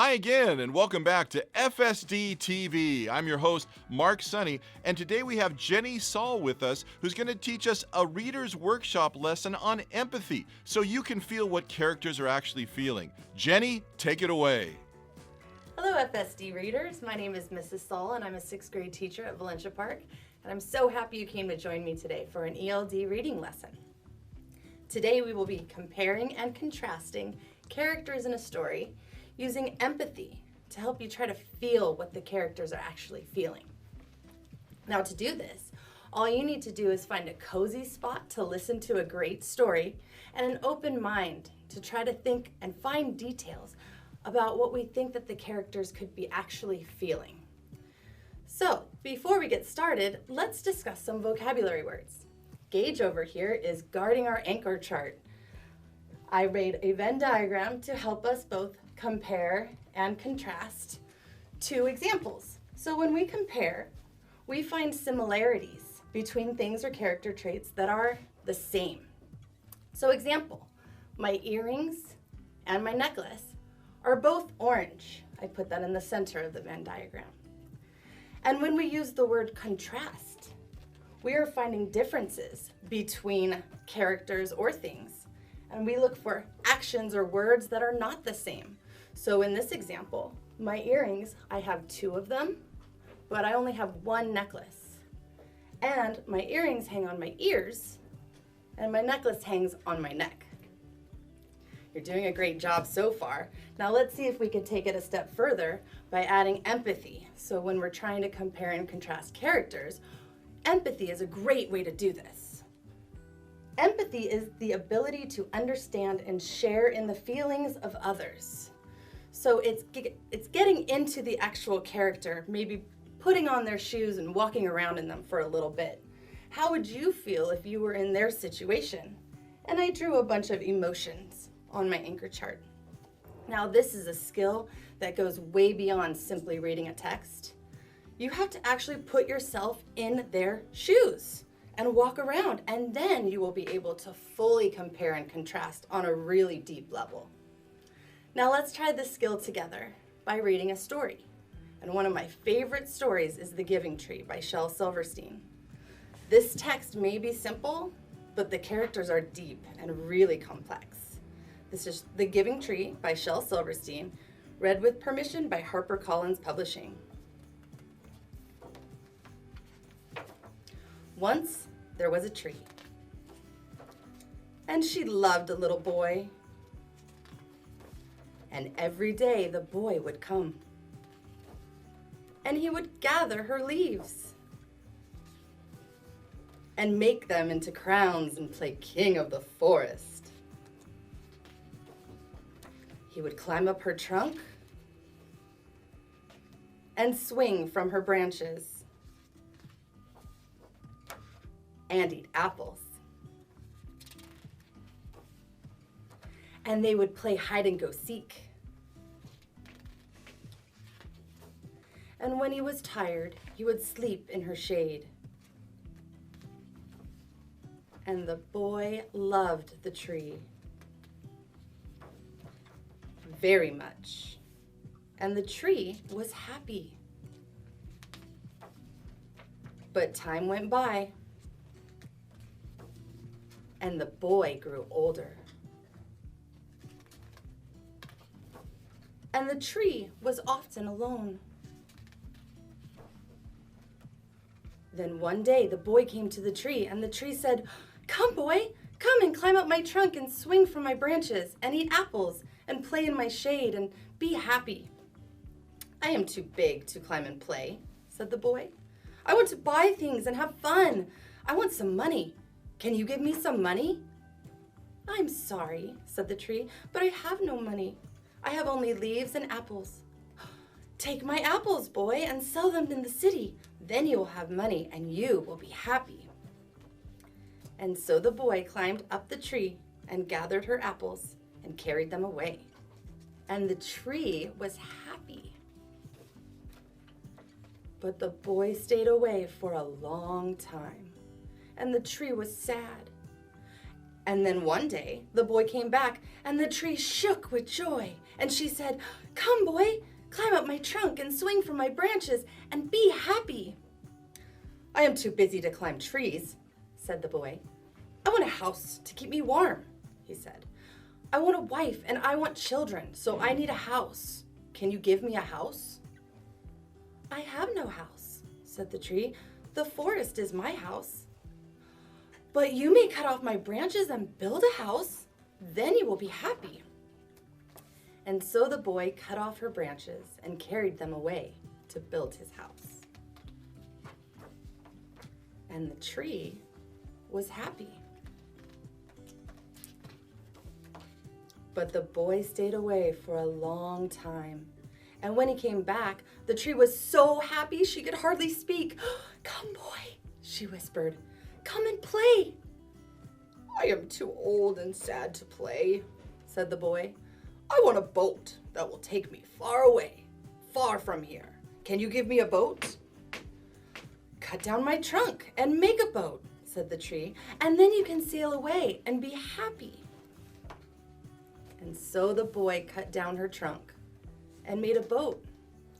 Hi again, and welcome back to FSD TV. I'm your host, Mark Sonny, and today we have Jenny Saul with us, who's going to teach us a reader's workshop lesson on empathy, so you can feel what characters are actually feeling. Jenny, take it away. Hello, FSD readers. My name is Mrs. Saul, and I'm a sixth grade teacher at Valencia Park, and I'm so happy you came to join me today for an ELD reading lesson. Today we will be comparing and contrasting characters in a story using empathy to help you try to feel what the characters are actually feeling. Now, to do this, all you need to do is find a cozy spot to listen to a great story and an open mind to try to think and find details about what we think that the characters could be actually feeling. So, before we get started, let's discuss some vocabulary words. Gage over here is guarding our anchor chart. I made a Venn diagram to help us both compare and contrast two examples. So when we compare, we find similarities between things or character traits that are the same. So example, my earrings and my necklace are both orange. I put that in the center of the Venn diagram. And when we use the word contrast, we are finding differences between characters or things. And we look for actions or words that are not the same. So in this example, my earrings, I have two of them, but I only have one necklace. And my earrings hang on my ears, and my necklace hangs on my neck. You're doing a great job so far. Now let's see if we can take it a step further by adding empathy. So when we're trying to compare and contrast characters, empathy is a great way to do this. Empathy is the ability to understand and share in the feelings of others. So it's getting into the actual character, maybe putting on their shoes and walking around in them for a little bit. How would you feel if you were in their situation? And I drew a bunch of emotions on my anchor chart. Now this is a skill that goes way beyond simply reading a text. You have to actually put yourself in their shoes and walk around, and then you will be able to fully compare and contrast on a really deep level. Now let's try this skill together by reading a story. And one of my favorite stories is The Giving Tree by Shel Silverstein. This text may be simple, but the characters are deep and really complex. This is The Giving Tree by Shel Silverstein, read with permission by HarperCollins Publishing. Once there was a tree, and she loved a little boy. And every day the boy would come, and he would gather her leaves and make them into crowns and play king of the forest. He would climb up her trunk and swing from her branches and eat apples. And they would play hide and go seek. And when he was tired, he would sleep in her shade. And the boy loved the tree very much. And the tree was happy. But time went by, and the boy grew older. And the tree was often alone. Then one day the boy came to the tree, and the tree said, "Come, boy, come and climb up my trunk and swing from my branches and eat apples and play in my shade and be happy." "I am too big to climb and play," said the boy. "I want to buy things and have fun. I want some money. Can you give me some money?" "I'm sorry," said the tree, "but I have no money. I have only leaves and apples." "Take my apples, boy, and sell them in the city. Then you will have money and you will be happy." And so the boy climbed up the tree and gathered her apples and carried them away. And the tree was happy. But the boy stayed away for a long time, and the tree was sad. And then one day, the boy came back and the tree shook with joy. And she said, "Come, boy, climb up my trunk and swing from my branches and be happy." "I am too busy to climb trees," said the boy. "I want a house to keep me warm," he said. "I want a wife and I want children, so I need a house. Can you give me a house?" "I have no house," said the tree. "The forest is my house." "But you may cut off my branches and build a house. Then you will be happy." And so the boy cut off her branches and carried them away to build his house. And the tree was happy. But the boy stayed away for a long time. And when he came back, the tree was so happy she could hardly speak. "Come, boy," she whispered. "Come and play." "I am too old and sad to play," said the boy. "I want a boat that will take me far away, far from here. Can you give me a boat?" "Cut down my trunk and make a boat," said the tree, "and then you can sail away and be happy." And so the boy cut down her trunk and made a boat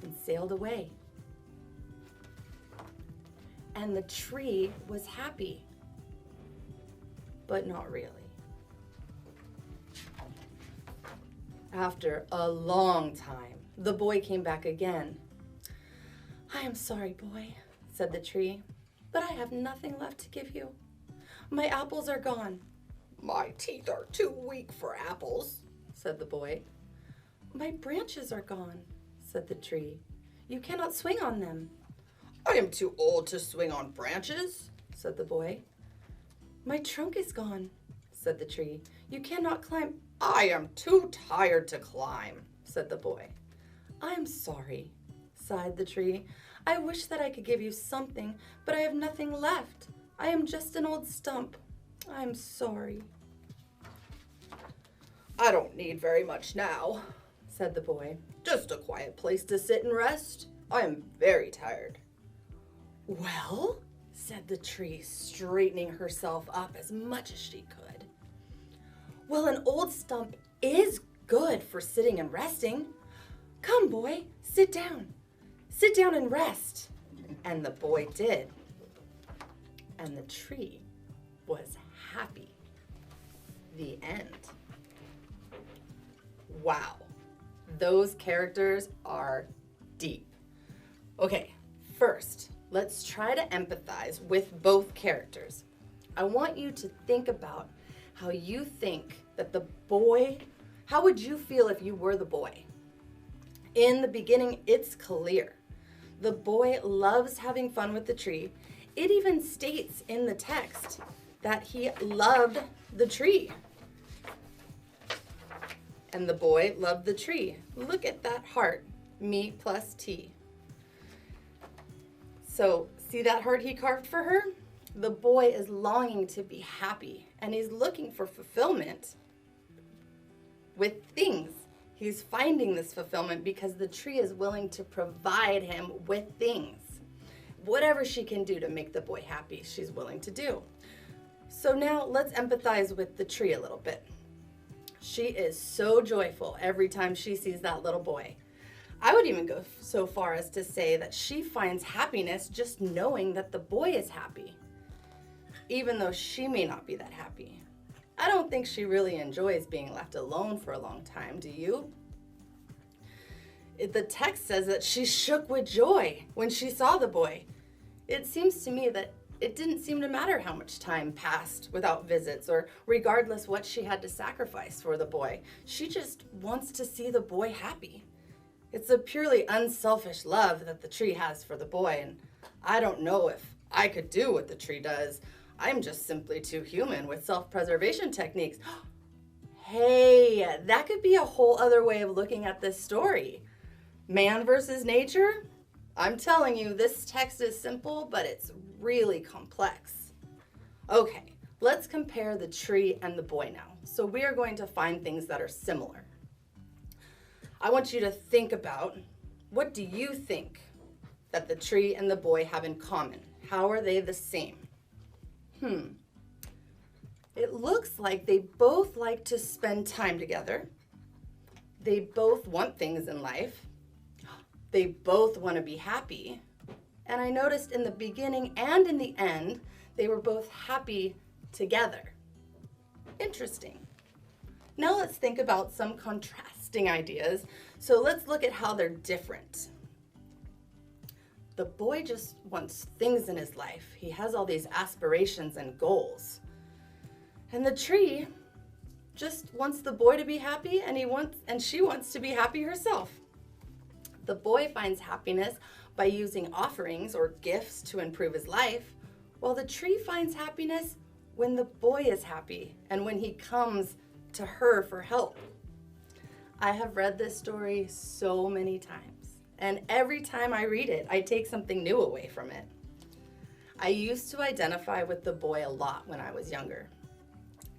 and sailed away. And the tree was happy, but not really. After a long time, the boy came back again. "I am sorry, boy," said the tree, "but I have nothing left to give you. My apples are gone." "My teeth are too weak for apples," said the boy. "My branches are gone," said the tree. "You cannot swing on them." "I am too old to swing on branches," said the boy. "My trunk is gone," said the tree. "You cannot climb." "I am too tired to climb," said the boy. "I am sorry," sighed the tree. "I wish that I could give you something, but I have nothing left. I am just an old stump. I am sorry." "I don't need very much now," said the boy. "Just a quiet place to sit and rest. I am very tired." "Well," said the tree, straightening herself up as much as she could. "Well, an old stump is good for sitting and resting. Come, boy, sit down. Sit down and rest." And the boy did. And the tree was happy. The end. Wow, those characters are deep. Okay, first, let's try to empathize with both characters. I want you to think about how you think that the boy, how would you feel if you were the boy? In the beginning, it's clear. The boy loves having fun with the tree. It even states in the text that he loved the tree. And the boy loved the tree. Look at that heart, me plus T. So, see that heart he carved for her? The boy is longing to be happy, and he's looking for fulfillment with things. He's finding this fulfillment because the tree is willing to provide him with things. Whatever she can do to make the boy happy, she's willing to do. So now let's empathize with the tree a little bit. She is so joyful every time she sees that little boy. I would even go so far as to say that she finds happiness just knowing that the boy is happy, even though she may not be that happy. I don't think she really enjoys being left alone for a long time, do you? The text says that she shook with joy when she saw the boy. It seems to me that it didn't seem to matter how much time passed without visits or regardless what she had to sacrifice for the boy. She just wants to see the boy happy. It's a purely unselfish love that the tree has for the boy, and I don't know if I could do what the tree does. I'm just simply too human with self-preservation techniques. Hey, that could be a whole other way of looking at this story. Man versus nature? I'm telling you, this text is simple, but it's really complex. Okay, let's compare the tree and the boy now. So we are going to find things that are similar. I want you to think about, what do you think that the tree and the boy have in common? How are they the same? It looks like they both like to spend time together. They both want things in life. They both want to be happy. And I noticed in the beginning and in the end, they were both happy together. Interesting. Now let's think about some contrasting ideas. So let's look at how they're different. The boy just wants things in his life. He has all these aspirations and goals. And the tree just wants the boy to be happy, and she wants to be happy herself. The boy finds happiness by using offerings or gifts to improve his life, while the tree finds happiness when the boy is happy and when he comes to her for help. I have read this story so many times, and every time I read it, I take something new away from it. I used to identify with the boy a lot when I was younger.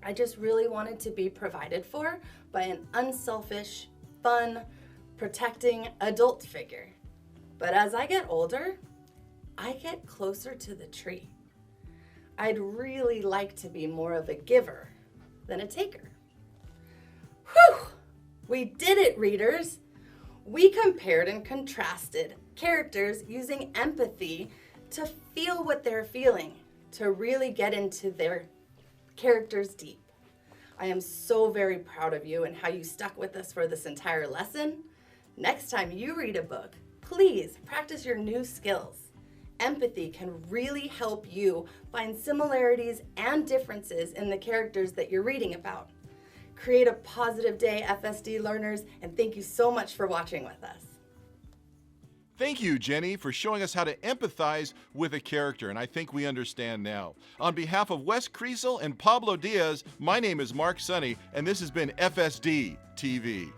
I just really wanted to be provided for by an unselfish, fun, protecting adult figure. But as I get older, I get closer to the tree. I'd really like to be more of a giver than a taker. Whew! We did it, readers! We compared and contrasted characters using empathy to feel what they're feeling, to really get into their characters deep. I am so very proud of you and how you stuck with us for this entire lesson. Next time you read a book, please practice your new skills. Empathy can really help you find similarities and differences in the characters that you're reading about. Create a positive day, FSD learners, and thank you so much for watching with us. Thank you, Jenny, for showing us how to empathize with a character, and I think we understand now. On behalf of Wes Kriesel and Pablo Diaz, my name is Mark Sonny, and this has been FSD TV.